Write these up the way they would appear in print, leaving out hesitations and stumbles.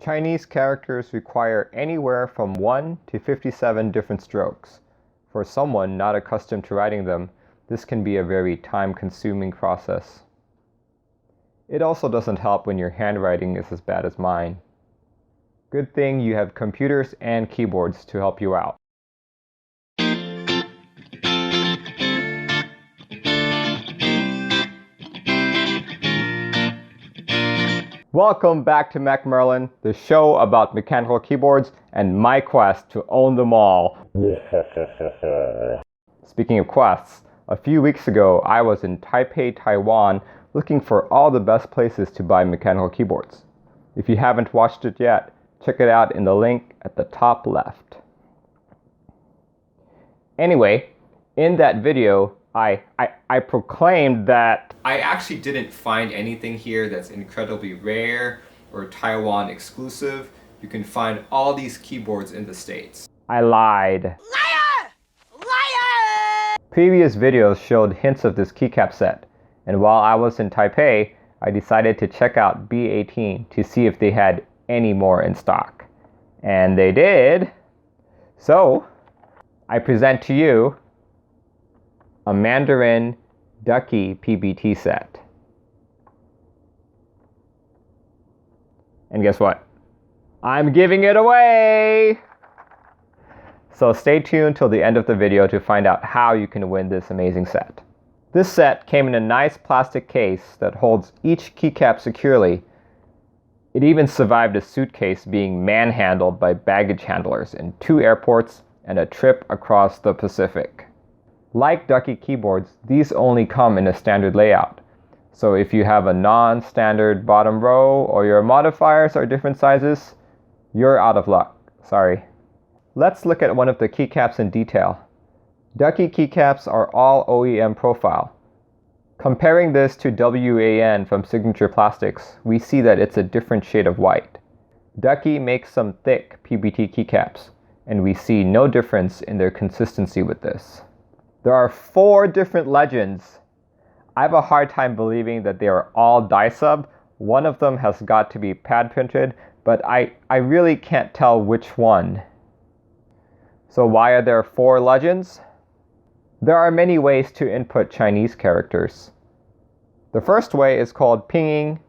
Chinese characters require anywhere from 1 to 57 different strokes. For someone not accustomed to writing them, this can be a very time-consuming process. It also doesn't help when your handwriting is as bad as mine. Good thing you have computers and keyboards to help you out. Welcome back to Mac Merlin, the show about mechanical keyboards and my quest to own them all. Speaking of quests, a few weeks ago I was in Taipei, Taiwan, looking for all the best places to buy mechanical keyboards. If you haven't watched it yet, check it out in the link at the top left. Anyway, in that video, I proclaimed that I actually didn't find anything here that's incredibly rare or Taiwan exclusive. You can find all these keyboards in the States. I lied. Liar! Liar! Previous videos showed hints of this keycap set, and while I was in Taipei, I decided to check out B18 to see if they had any more in stock. And they did. So, I present to you a Mandarin Ducky PBT set. And guess what? I'm giving it away! So stay tuned till the end of the video to find out how you can win this amazing set. This set came in a nice plastic case that holds each keycap securely. It even survived a suitcase being manhandled by baggage handlers in 2 airports and a trip across the Pacific. Like Ducky keyboards, these only come in a standard layout. So if you have a non-standard bottom row or your modifiers are different sizes, you're out of luck. Sorry. Let's look at one of the keycaps in detail. Ducky keycaps are all OEM profile. Comparing this to WAN from Signature Plastics, we see that it's a different shade of white. Ducky makes some thick PBT keycaps, and we see no difference in their consistency with this. There are 4 different legends. I have a hard time believing that they are all die sub. One of them has got to be pad printed, but I really can't tell which one. So why are there 4 legends? There are many ways to input Chinese characters. The first way is called pinging,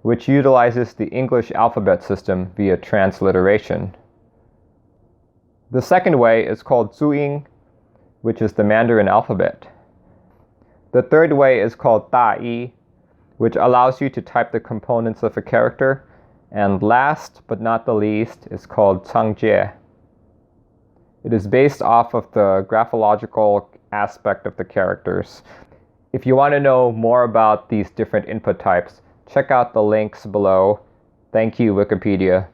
which utilizes the English alphabet system via transliteration. The second way is called zuying, which is the Mandarin alphabet. The third way is called dayi, which allows you to type the components of a character. And last but not the least is called changjie. It is based off of the graphological aspect of the characters. If you want to know more about these different input types, check out the links below. Thank you, Wikipedia.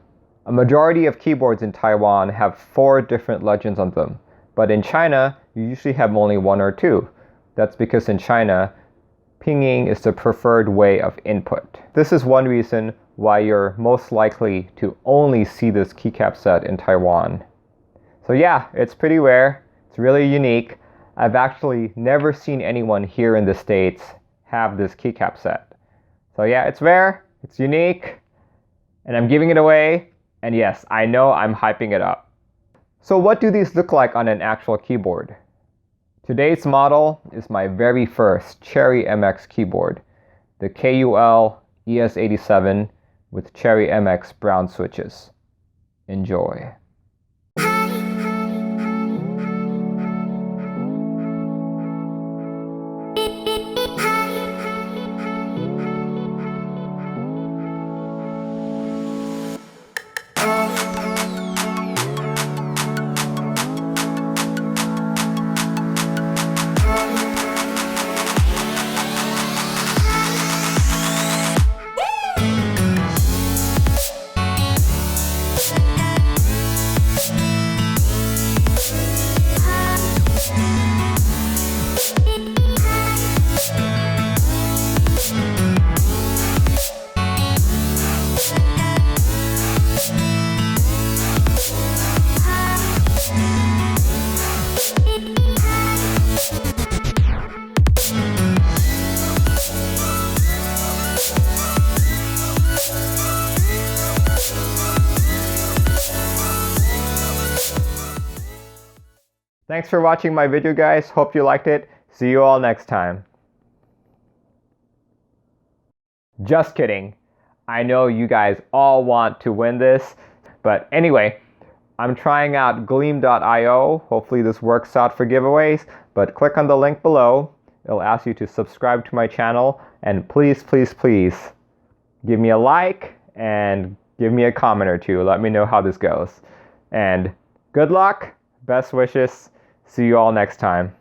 A majority of keyboards in Taiwan have 4 different legends on them, but in China, you usually have only 1 or 2. That's because in China, pinging is the preferred way of input. This is one reason why you're most likely to only see this keycap set in Taiwan. So yeah, it's pretty rare. It's really unique. I've actually never seen anyone here in the States have this keycap set. So yeah, it's rare, it's unique, and I'm giving it away. And yes, I know I'm hyping it up. So what do these look like on an actual keyboard? Today's model is my very first Cherry MX keyboard, the KUL ES87 with Cherry MX brown switches. Enjoy. Thanks for watching my video, guys. Hope you liked it. See you all next time. Just kidding. I know you guys all want to win this, but anyway, I'm trying out gleam.io. Hopefully this works out for giveaways, but click on the link below. It'll ask you to subscribe to my channel, and please, please, please give me a like and give me a comment or two. Let me know how this goes. And good luck, best wishes. See you all next time.